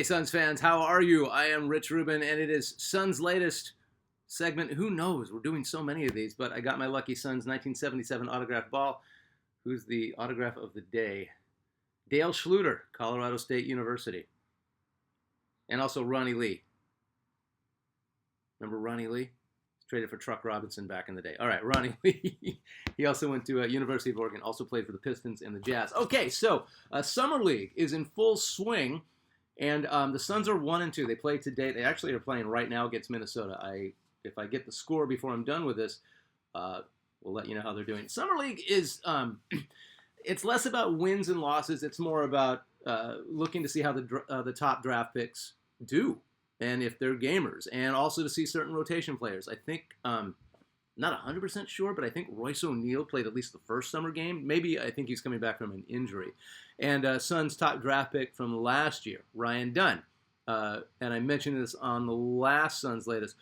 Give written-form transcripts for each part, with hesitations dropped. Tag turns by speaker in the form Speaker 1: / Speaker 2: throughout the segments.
Speaker 1: Hey Suns fans, how are you? I am Rich Rubin, and it is Suns' latest segment. Who knows? We're doing so many of these, but I got my lucky Suns 1977 autograph ball. Who's the autograph of the day? Dale Schluter, Colorado State University. And also Ronnie Lee. Remember Ronnie Lee? Traded for Truck Robinson back in the day. All right, Ronnie Lee. He also went to University of Oregon, also played for the Pistons and the Jazz. Okay, so Summer League is in full swing. And the Suns are 1-2. They play today. They actually are playing right now against Minnesota. If I get the score before I'm done with this, we'll let you know how they're doing. Summer League is it's less about wins and losses. It's more about looking to see how the top draft picks do and if they're gamers, and also to see certain rotation players. I think not 100% sure, but I think Royce O'Neal played at least the first summer game. Maybe I think he's coming back from an injury. And Suns' top draft pick from last year, Ryan Dunn. And I mentioned this on the last Suns' latest.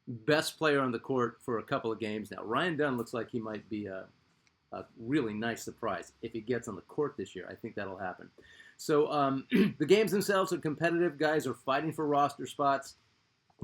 Speaker 1: Best player on the court for a couple of games now. Ryan Dunn looks like he might be a really nice surprise if he gets on the court this year. I think that'll happen. So the games themselves are competitive. Guys are fighting for roster spots,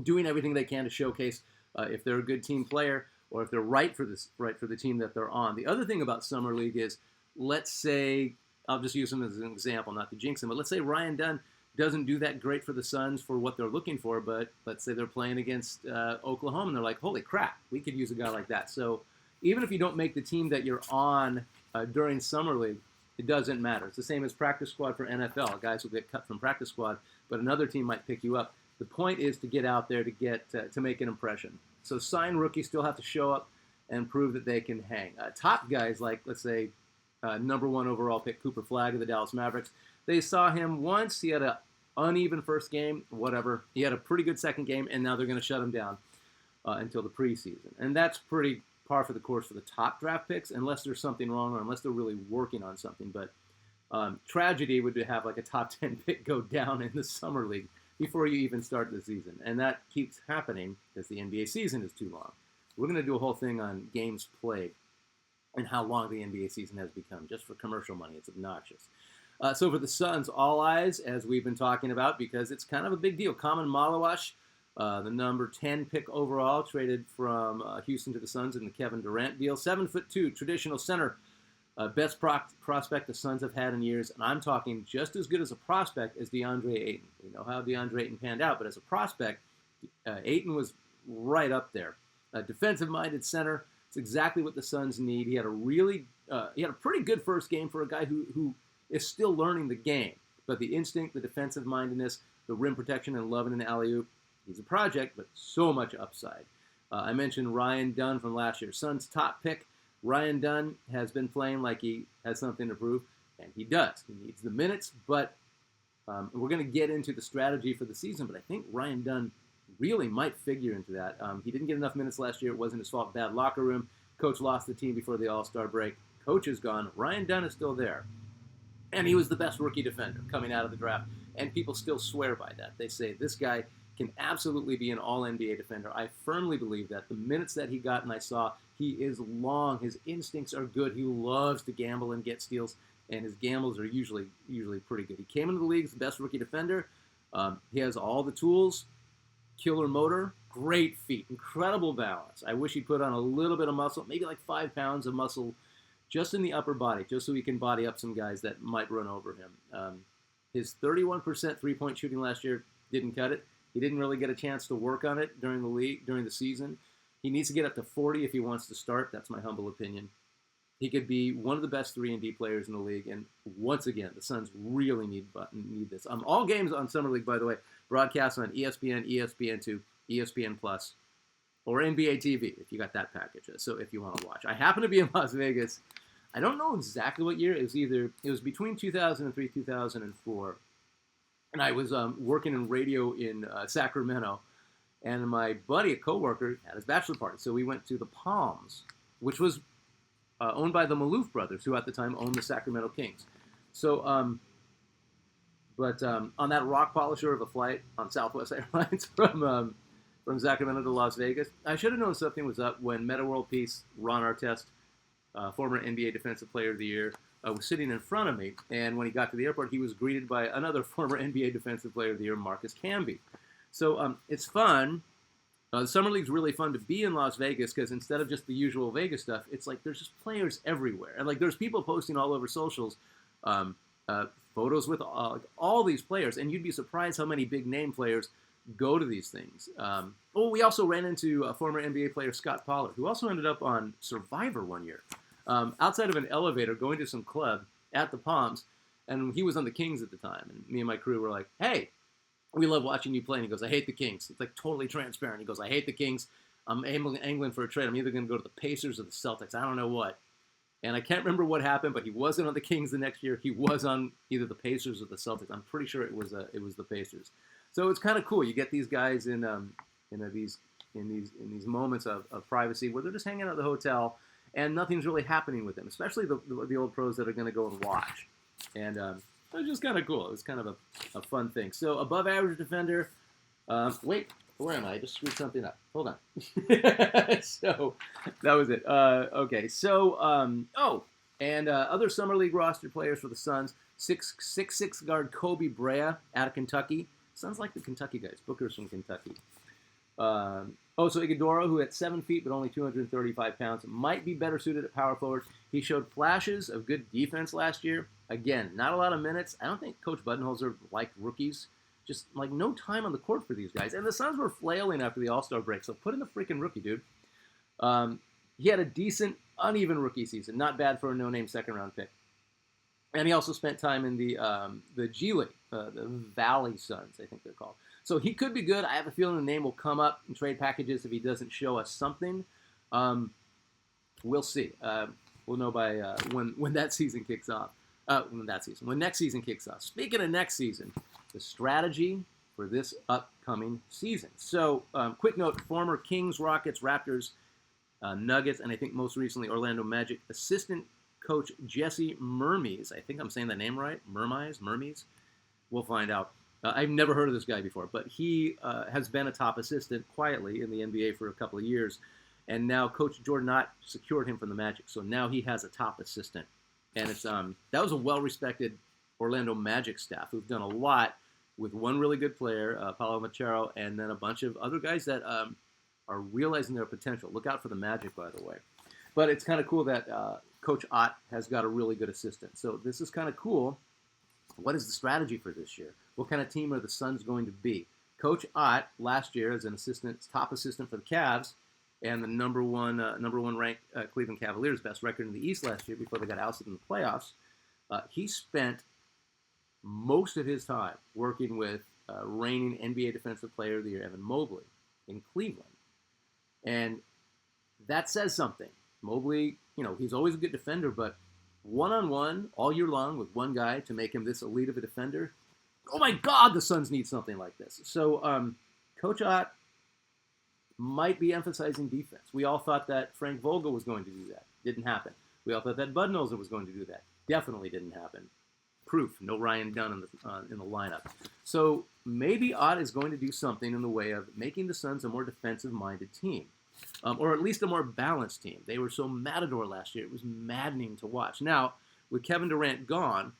Speaker 1: doing everything they can to showcase if they're a good team player or if they're right for the team that they're on. The other thing about Summer League is, let's say, I'll just use him as an example, not to jinx him, but let's say Ryan Dunn doesn't do that great for the Suns for what they're looking for, but let's say they're playing against Oklahoma and they're like, holy crap, we could use a guy like that. So even if you don't make the team that you're on during Summer League, it doesn't matter. It's the same as practice squad for NFL. Guys will get cut from practice squad, but another team might pick you up. The point is to get out there to make an impression. So signed rookies still have to show up and prove that they can hang. Top guys like, let's say, number 1 overall pick Cooper Flagg of the Dallas Mavericks. They saw him once. He had an uneven first game, whatever. He had a pretty good second game, and now they're going to shut him down until the preseason. And that's pretty par for the course for the top draft picks, unless there's something wrong or unless they're really working on something. But tragedy would be to have like a top 10 pick go down in the Summer League before you even start the season. And that keeps happening because the NBA season is too long. We're going to do a whole thing on games played and how long the NBA season has become. Just for commercial money, it's obnoxious. So for the Suns, all eyes, as we've been talking about, because it's kind of a big deal. Kaman Malawash, the number 10 pick overall, traded from Houston to the Suns in the Kevin Durant deal. 7'2", traditional center. Best prospect the Suns have had in years, and I'm talking just as good as a prospect as DeAndre Ayton. We know how DeAndre Ayton panned out, but as a prospect, Ayton was right up there. A defensive-minded center. It's exactly what the Suns need. He had a pretty good first game for a guy who is still learning the game. But the instinct, the defensive-mindedness, the rim protection, and loving an alley-oop, he's a project, but so much upside. I mentioned Ryan Dunn from last year. Suns' top pick. Ryan Dunn has been playing like he has something to prove, and he does. He needs the minutes, but we're going to get into the strategy for the season, but I think Ryan Dunn really might figure into that. He didn't get enough minutes last year. It wasn't his fault. Bad locker room. Coach lost the team before the All-Star break. Coach is gone. Ryan Dunn is still there. And he was the best rookie defender coming out of the draft, and people still swear by that. They say this guy can absolutely be an all-NBA defender. I firmly believe that. The minutes that he got and I saw, he is long. His instincts are good. He loves to gamble and get steals, and his gambles are usually pretty good. He came into the league as the best rookie defender. He has all the tools, killer motor, great feet, incredible balance. I wish he put on a little bit of muscle, maybe like 5 pounds of muscle just in the upper body, just so he can body up some guys that might run over him. His 31% three-point shooting last year didn't cut it. He didn't really get a chance to work on it during the season. He needs to get up to 40 if he wants to start. That's my humble opinion. He could be one of the best 3-and-D players in the league. And once again, the Suns really need this. All games on Summer League, by the way, broadcast on ESPN, ESPN2, ESPN Plus, or NBA TV if you got that package. So if you want to watch. I happen to be in Las Vegas. I don't know exactly what year. It was between 2003 2004. And I was working in radio in Sacramento, and my buddy, a coworker, had his bachelor party. So we went to the Palms, which was owned by the Maloof brothers, who at the time owned the Sacramento Kings. So, on that rock polisher of a flight on Southwest Airlines from Sacramento to Las Vegas, I should have known something was up when Meta World Peace, Ron Artest, former NBA Defensive Player of the Year, was sitting in front of me, and when he got to the airport, he was greeted by another former NBA Defensive Player of the Year, Marcus Camby. So it's fun. The Summer League's really fun to be in Las Vegas because instead of just the usual Vegas stuff, it's like there's just players everywhere. And like there's people posting all over socials photos with all these players, and you'd be surprised how many big name players go to these things. We also ran into a former NBA player, Scott Pollard, who also ended up on Survivor one year. Outside of an elevator, going to some club at the Palms, and he was on the Kings at the time. And me and my crew were like, hey, we love watching you play. And he goes, I hate the Kings. It's like totally transparent. He goes, I hate the Kings. I'm angling for a trade. I'm either going to go to the Pacers or the Celtics. I don't know what. And I can't remember what happened, but he wasn't on the Kings the next year. He was on either the Pacers or the Celtics. I'm pretty sure it was the Pacers. So it's kind of cool. You get these guys in these moments of privacy where they're just hanging out at the hotel and nothing's really happening with them, especially the old pros that are going to go and watch. And it was just kind of cool. It was kind of a fun thing. So above average defender. Wait, where am I? I just screwed something up. Hold on. So that was it. Okay. So other summer league roster players for the Suns: 6'6" guard Kobe Brea out of Kentucky. Sounds like the Kentucky guys. Booker's from Kentucky. So Iguodala, who at 7 feet but only 235 pounds, might be better suited at power forward. He showed flashes of good defense last year. Again, not a lot of minutes. I don't think Coach Budenholzer liked rookies. Just like no time on the court for these guys. And the Suns were flailing after the All-Star break, so put in the freaking rookie, dude. He had a decent, uneven rookie season. Not bad for a no-name second-round pick. And he also spent time in the G League, the Valley Suns, I think they're called. So he could be good. I have a feeling the name will come up in trade packages if he doesn't show us something. We'll see. We'll know by when that season kicks off. When next season kicks off. Speaking of next season, the strategy for this upcoming season. So, quick note: former Kings, Rockets, Raptors, Nuggets, and I think most recently Orlando Magic assistant coach Jesse Mermes. I think I'm saying that name right. Mermes. We'll find out. I've never heard of this guy before, but he has been a top assistant quietly in the NBA for a couple of years, and now Coach Jordan Ott secured him from the Magic, so now he has a top assistant, and it's that was a well-respected Orlando Magic staff who've done a lot with one really good player, Paolo Machero, and then a bunch of other guys that are realizing their potential. Look out for the Magic, by the way. But it's kind of cool that Coach Ott has got a really good assistant. So this is kind of cool. What is the strategy for this year? What kind of team are the Suns going to be? Coach Ott last year as an assistant, top assistant for the Cavs, and the number one ranked Cleveland Cavaliers, best record in the East last year before they got ousted in the playoffs. He spent most of his time working with reigning NBA Defensive Player of the Year Evan Mobley in Cleveland, and that says something. Mobley, he's always a good defender, but one-on-one all year long with one guy to make him this elite of a defender. Oh my God, the Suns need something like this. So Coach Ott might be emphasizing defense. We all thought that Frank Vogel was going to do that. Didn't happen. We all thought that Budenholzer was going to do that. Definitely didn't happen. Proof, no Ryan Dunn in the lineup. So maybe Ott is going to do something in the way of making the Suns a more defensive-minded team. Or at least a more balanced team. They were so matador last year. It was maddening to watch. Now, with Kevin Durant gone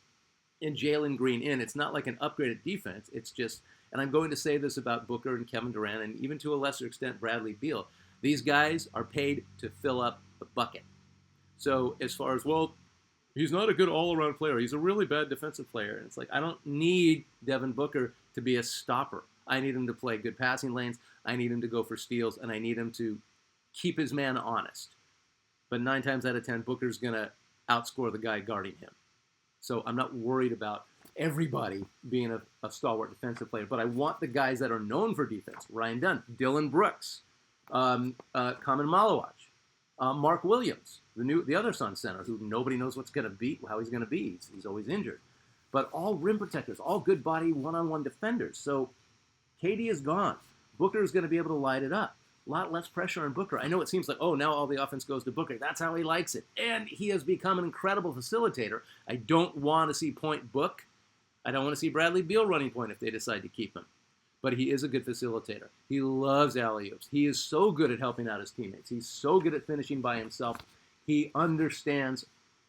Speaker 1: and Jalen Green in, it's not like an upgraded defense. It's just, and I'm going to say this about Booker and Kevin Durant and even to a lesser extent Bradley Beal, these guys are paid to fill up the bucket. So as far as, well, he's not a good all-around player. He's a really bad defensive player. And it's like, I don't need Devin Booker to be a stopper. I need him to play good passing lanes. I need him to go for steals, and I need him to keep his man honest. But 9 times out of 10, Booker's going to outscore the guy guarding him. So I'm not worried about everybody being a stalwart defensive player, but I want the guys that are known for defense. Ryan Dunn, Dylan Brooks, Kamen Malawach, Mark Williams, the other Suns center, who nobody knows what's going to be, how he's going to be. He's always injured. But all rim protectors, all good body one-on-one defenders. So KD is gone. Booker is going to be able to light it up. A lot less pressure on Booker. I know it seems like, oh, now all the offense goes to Booker. That's how he likes it. And he has become an incredible facilitator. I don't want to see point Book. I don't want to see Bradley Beal running point if they decide to keep him. But he is a good facilitator. He loves alley-oops. He is so good at helping out his teammates. He's so good at finishing by himself. He understands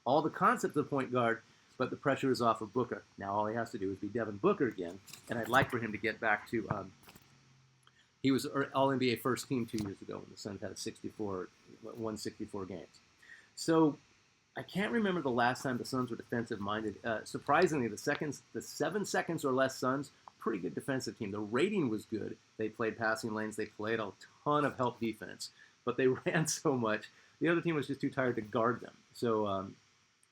Speaker 1: all the concept of point guard, but the pressure is off of Booker. Now all he has to do is be Devin Booker again, and I'd like for him to get back to he was All-NBA first team 2 years ago when the Suns had won 64 games. So I can't remember the last time the Suns were defensive-minded. Surprisingly, the 7 seconds or less Suns, pretty good defensive team. The rating was good. They played passing lanes. They played a ton of help defense, but they ran so much. The other team was just too tired to guard them. So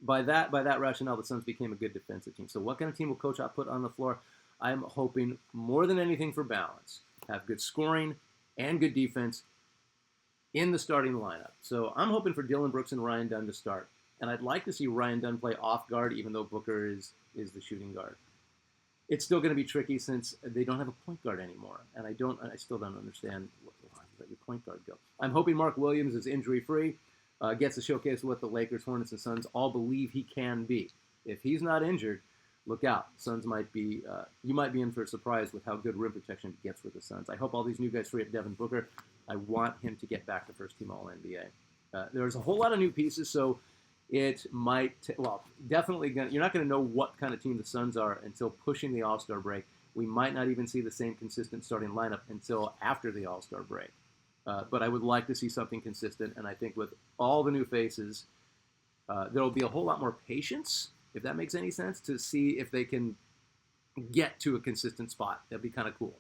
Speaker 1: by that rationale, the Suns became a good defensive team. So what kind of team will Coach Ott put on the floor? I'm hoping more than anything for balance. Have good scoring and good defense in the starting lineup. So I'm hoping for Dillon Brooks and Ryan Dunn to start. And I'd like to see Ryan Dunn play off guard, even though Booker is the shooting guard. It's still going to be tricky since they don't have a point guard anymore. And I still don't understand why let your point guard go. I'm hoping Mark Williams is injury-free, gets to showcase what the Lakers, Hornets, and Suns all believe he can be. If he's not injured, look out. Suns might be, you might be in for a surprise with how good rim protection gets with the Suns. I hope all these new guys free up Devin Booker. I want him to get back to first-team All-NBA. There's a whole lot of new pieces, so it might, definitely you're not going to know what kind of team the Suns are until pushing the All-Star break. We might not even see the same consistent starting lineup until after the All-Star break. But I would like to see something consistent, and I think with all the new faces, there will be a whole lot more patience, if that makes any sense, to see if they can get to a consistent spot. That'd be kind of cool.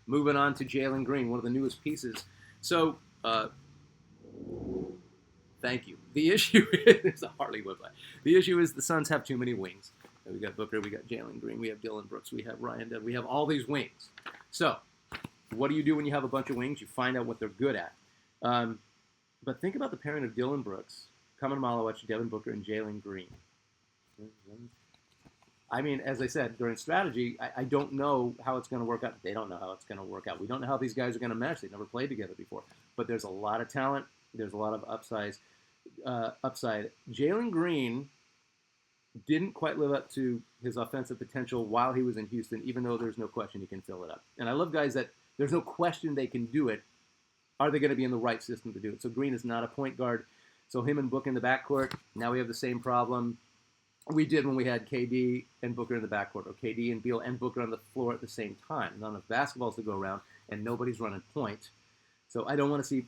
Speaker 1: Moving on to Jalen Green, one of the newest pieces. So, thank you. The issue is a Harley Whiplash. The issue is the Suns have too many wings. We got Booker, we got Jalen Green, we have Dillon Brooks, we have Ryan Dunn, we have all these wings. So, what do you do when you have a bunch of wings? You find out what they're good at. But think about the pairing of Dillon Brooks, Kaman Malowich, Devin Booker, and Jalen Green. I mean, as I said, during strategy, I don't know how it's going to work out. They don't know how it's going to work out. We don't know how these guys are going to mesh. They've never played together before. But there's a lot of talent. There's a lot of upside. Jalen Green didn't quite live up to his offensive potential while he was in Houston, even though there's no question he can fill it up. And I love guys that there's no question they can do it. Are they going to be in the right system to do it? So Green is not a point guard. So him and Book in the backcourt, now we have the same problem we did when we had KD and Booker in the backcourt, or KD and Beal and Booker on the floor at the same time. Not enough basketballs to go around, and nobody's running point. So I don't want to see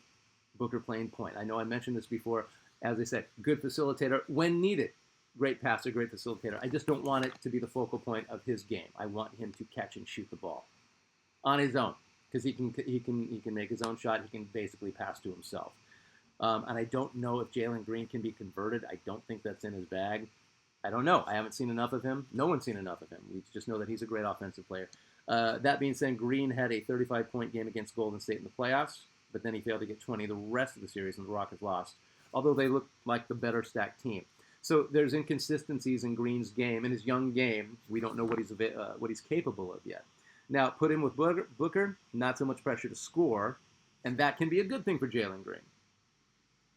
Speaker 1: Booker playing point. I know I mentioned this before. As I said, good facilitator when needed. Great passer, great facilitator. I just don't want it to be the focal point of his game. I want him to catch and shoot the ball on his own, because he can make his own shot. He can basically pass to himself. And I don't know if Jalen Green can be converted. I don't think that's in his bag. I don't know. I haven't seen enough of him. No one's seen enough of him. We just know that he's a great offensive player. That being said, Green had a 35-point game against Golden State in the playoffs, but then he failed to get 20 the rest of the series, and the Rockets lost, although they looked like the better stacked team. So there's inconsistencies in Green's game. In his young game, we don't know what he's capable of yet. Now, put him with Booker, not so much pressure to score, and that can be a good thing for Jalen Green.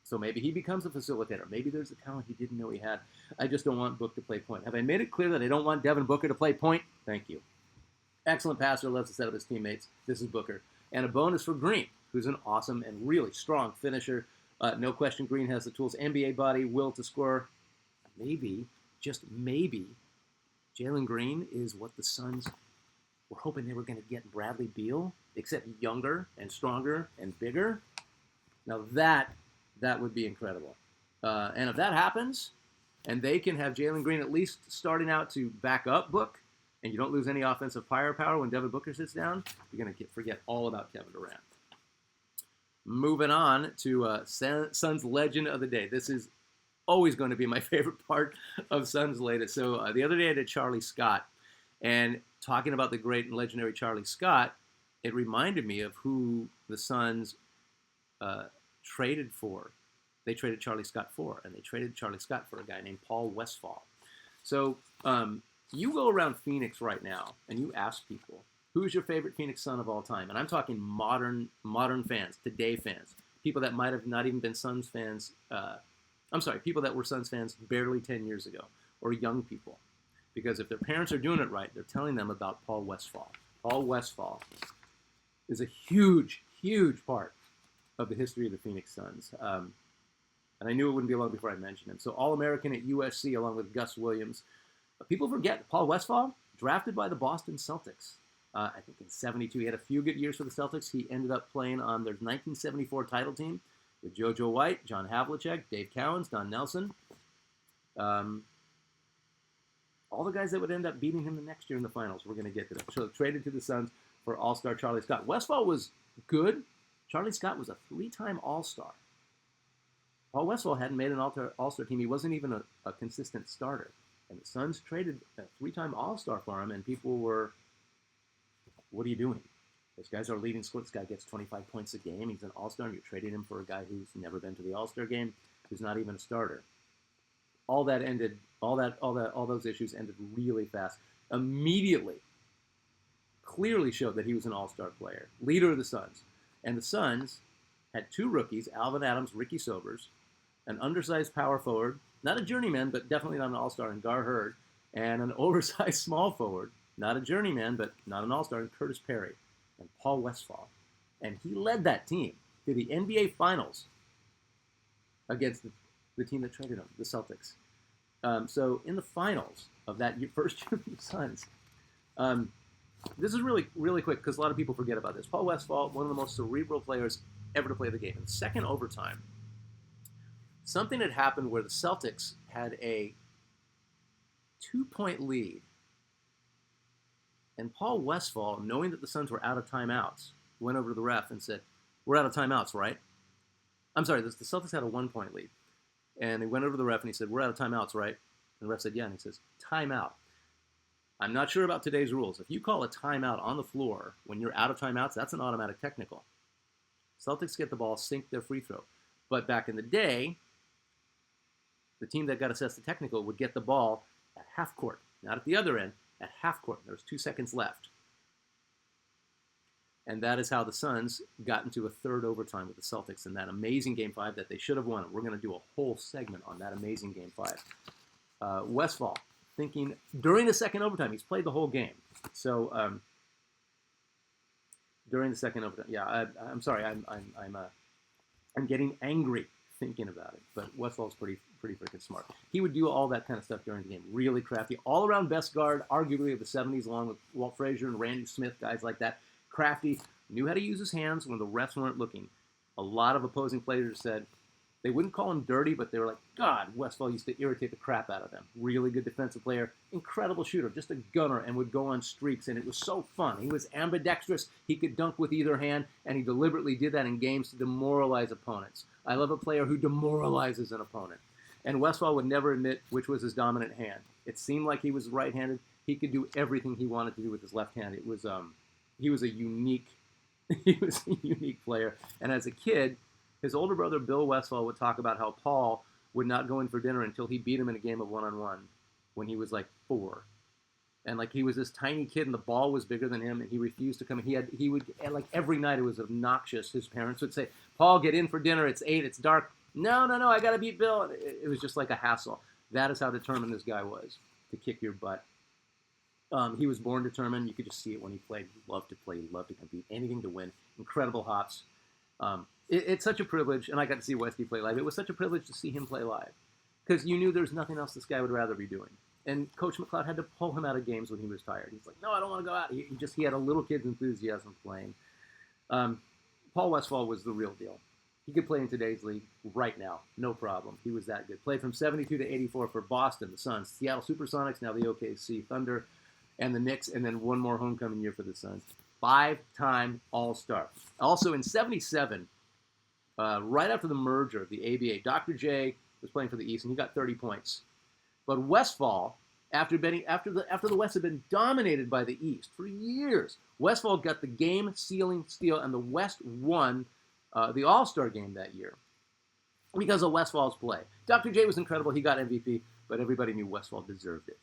Speaker 1: So maybe he becomes a facilitator. Maybe there's a talent he didn't know he had. I just don't want Book to play point. Have I made it clear that I don't want Devin Booker to play point? Thank you. Excellent passer, loves to set up his teammates. This is Booker. And a bonus for Green, who's an awesome and really strong finisher. No question, Green has the tools, NBA body, will to score. Maybe, just maybe, Jalen Green is what the Suns were hoping they were going to get Bradley Beal, except younger and stronger and bigger. Now that would be incredible. And if that happens, and they can have Jalen Green at least starting out to back up Book, and you don't lose any offensive firepower when Devin Booker sits down, you're going to forget all about Kevin Durant. Moving on to Suns Legend of the Day. This is always going to be my favorite part of Suns latest. So the other day I did Charlie Scott, and talking about the great and legendary Charlie Scott, it reminded me of who the Suns traded for. They traded Charlie Scott for, and they traded Charlie Scott for a guy named Paul Westfall. So you go around Phoenix right now, and you ask people, who's your favorite Phoenix Sun of all time? And I'm talking modern fans, today fans, people that might have not even been Suns fans. People that were Suns fans barely 10 years ago, or young people. Because if their parents are doing it right, they're telling them about Paul Westfall. Paul Westfall is a huge, huge part of the history of the Phoenix Suns. and I knew it wouldn't be long before I mentioned him. So All-American at USC along with Gus Williams. People forget Paul Westfall, drafted by the Boston Celtics. I think in '72, he had a few good years for the Celtics. He ended up playing on their 1974 title team with JoJo White, John Havlicek, Dave Cowens, Don Nelson. All the guys that would end up beating him the next year in the finals. We're going to get to them. So traded to the Suns for All-Star Charlie Scott. Westfall was good. Charlie Scott was a 3-time All-Star. Paul Westfall hadn't made an All-Star team. He wasn't even a consistent starter. And the Suns traded a 3-time All-Star for him, and people were, what are you doing? This guy's our leading scorer. This guy gets 25 points a game. He's an All-Star, and you're trading him for a guy who's never been to the All-Star game, who's not even a starter. All those issues ended really fast. Immediately, clearly showed that he was an All-Star player, leader of the Suns. And the Suns had 2 rookies, Alvin Adams, Ricky Sobers, an undersized power forward, not a journeyman, but definitely not an all-star, in Gar Hurd, and an oversized small forward, not a journeyman, but not an all-star, in Curtis Perry, and Paul Westfall. And he led that team to the NBA Finals against the team that traded him, the Celtics. So in the finals of that first year of the Suns, this is really, really quick because a lot of people forget about this. Paul Westfall, one of the most cerebral players ever to play the game. In the second overtime, something had happened where the Celtics had a 2-point lead. And Paul Westfall, knowing that the Suns were out of timeouts, went over to the ref and said, "We're out of timeouts, right?" I'm sorry, the Celtics had a 1-point lead. And he went over to the ref and he said, "We're out of timeouts, right?" And the ref said, "Yeah." And he says, "Timeout. I'm not sure about today's rules. If you call a timeout on the floor when you're out of timeouts, that's an automatic technical. Celtics get the ball, sink their free throw. But back in the day, the team that got assessed the technical would get the ball at half court, not at the other end, at half court. There was 2 seconds left. And that is how the Suns got into a third overtime with the Celtics in that amazing Game 5 that they should have won. We're going to do a whole segment on that amazing Game 5. Westfall, thinking during the second overtime, he's played the whole game. So during the second overtime, yeah, I'm sorry, I'm getting angry thinking about it. But Westfall's pretty freaking smart. He would do all that kind of stuff during the game. Really crafty, all-around best guard, arguably of the '70s, along with Walt Frazier and Randy Smith, guys like that. Crafty, knew how to use his hands when the refs weren't looking. A lot of opposing players said they wouldn't call him dirty, but they were like, God, Westfall used to irritate the crap out of them. Really good defensive player, incredible shooter, just a gunner, and would go on streaks, and it was so fun. He was ambidextrous. He could dunk with either hand, and he deliberately did that in games to demoralize opponents. I love a player who demoralizes an opponent. And Westfall would never admit which was his dominant hand. It seemed like he was right-handed. He could do everything he wanted to do with his left hand. It was he was a unique player. And as a kid, his older brother Bill Westfall would talk about how Paul would not go in for dinner until he beat him in a game of one-on-one when he was like 4. And like he was this tiny kid and the ball was bigger than him and he refused to come. He would like every night it was obnoxious. His parents would say, "Paul, get in for dinner. It's 8. It's dark." No, I got to beat Bill. It was just like a hassle. That is how determined this guy was to kick your butt. He was born determined. You could just see it when he played. He loved to play. He loved to compete. Anything to win. Incredible hops. It's such a privilege, and I got to see Westy play live. It was such a privilege to see him play live because you knew there was nothing else this guy would rather be doing. And Coach McLeod had to pull him out of games when he was tired. He's like, "No, I don't want to go out." He had a little kid's enthusiasm playing. Paul Westfall was the real deal. He could play in today's league right now, no problem. He was that good. Played from '72 to '84 for Boston, the Suns, Seattle Supersonics, now the OKC Thunder, and the Knicks, and then one more homecoming year for the Suns. 5-time All-Star. Also in '77, right after the merger of the ABA, Dr. J was playing for the East, and he got 30 points. But Westfall, after the West had been dominated by the East for years, Westfall got the game-sealing steal, and the West won the All-Star game that year because of Westfall's play. Dr. J was incredible. He got MVP, but everybody knew Westfall deserved it.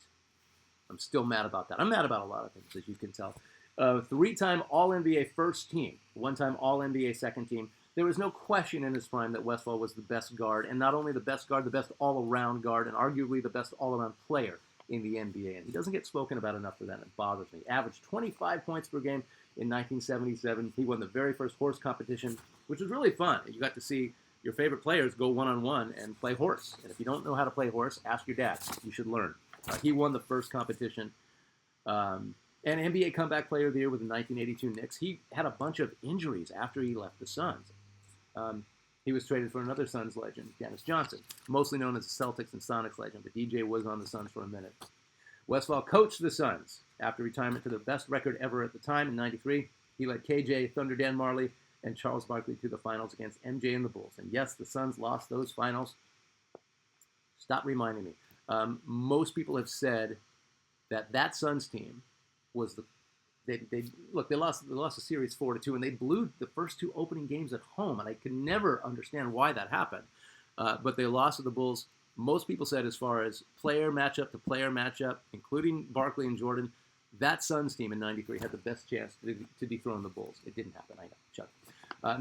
Speaker 1: I'm still mad about that. I'm mad about a lot of things, as you can tell. 3-time All-NBA first team, 1-time All-NBA second team. There was no question in his prime that Westfall was the best guard, and not only the best guard, the best all-around guard, and arguably the best all-around player in the NBA. And he doesn't get spoken about enough for that. It bothers me. Averaged 25 points per game in 1977. He won the very first horse competition, which was really fun. You got to see your favorite players go one-on-one and play horse. And if you don't know how to play horse, ask your dad. You should learn. He won the first competition. And NBA Comeback Player of the Year with the 1982 Knicks. He had a bunch of injuries after he left the Suns. He was traded for another Suns legend, Dennis Johnson, mostly known as the Celtics and Sonics legend, but DJ was on the Suns for a minute. Westfall coached the Suns after retirement to the best record ever at the time in '93. He led KJ, Thunder Dan Marley, and Charles Barkley to the finals against MJ and the Bulls. And yes, the Suns lost those finals. Stop reminding me. Most people have said that Suns team was they lost the series 4-2, and they blew the first two opening games at home, and I could never understand why that happened. But they lost to the Bulls. Most people said, as far as player matchup to player matchup, including Barkley and Jordan, that Suns team in '93 had the best chance to dethrone the Bulls. It didn't happen. I know, Chuck.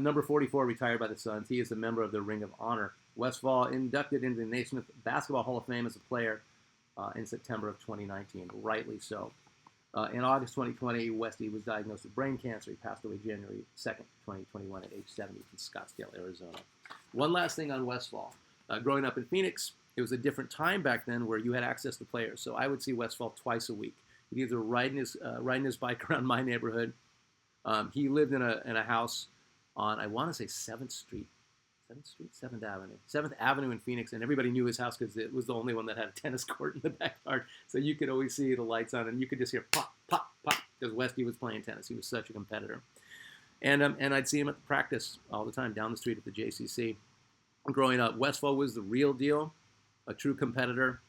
Speaker 1: Number 44, retired by the Suns. He is a member of the Ring of Honor. Westfall inducted into the Naismith Basketball Hall of Fame as a player in September of 2019, rightly so. In August 2020, Westy was diagnosed with brain cancer. He passed away January 2nd, 2021 at age 70 in Scottsdale, Arizona. One last thing on Westfall. Growing up in Phoenix, it was a different time back then where you had access to players. So I would see Westfall twice a week. He'd either riding his bike around my neighborhood. He lived in a house on, I want to say 7th Avenue in Phoenix, and everybody knew his house because it was the only one that had a tennis court in the backyard. So you could always see the lights on, and you could just hear pop, pop, pop, because Westy was playing tennis. He was such a competitor. And I'd see him at the practice all the time down the street at the JCC. Growing up, Westfall was the real deal, a true competitor,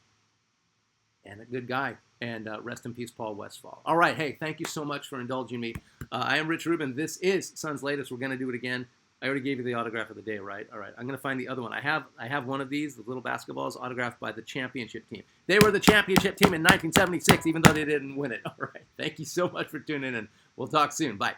Speaker 1: and a good guy. And rest in peace, Paul Westfall. All right, hey, thank you so much for indulging me. I am Rich Rubin. This is Suns Latest. We're going to do it again. I already gave you the autograph of the day, right? All right, I'm going to find the other one. I have one of these, the little basketballs, autographed by the championship team. They were the championship team in 1976, even though they didn't win it. All right, thank you so much for tuning in. We'll talk soon. Bye.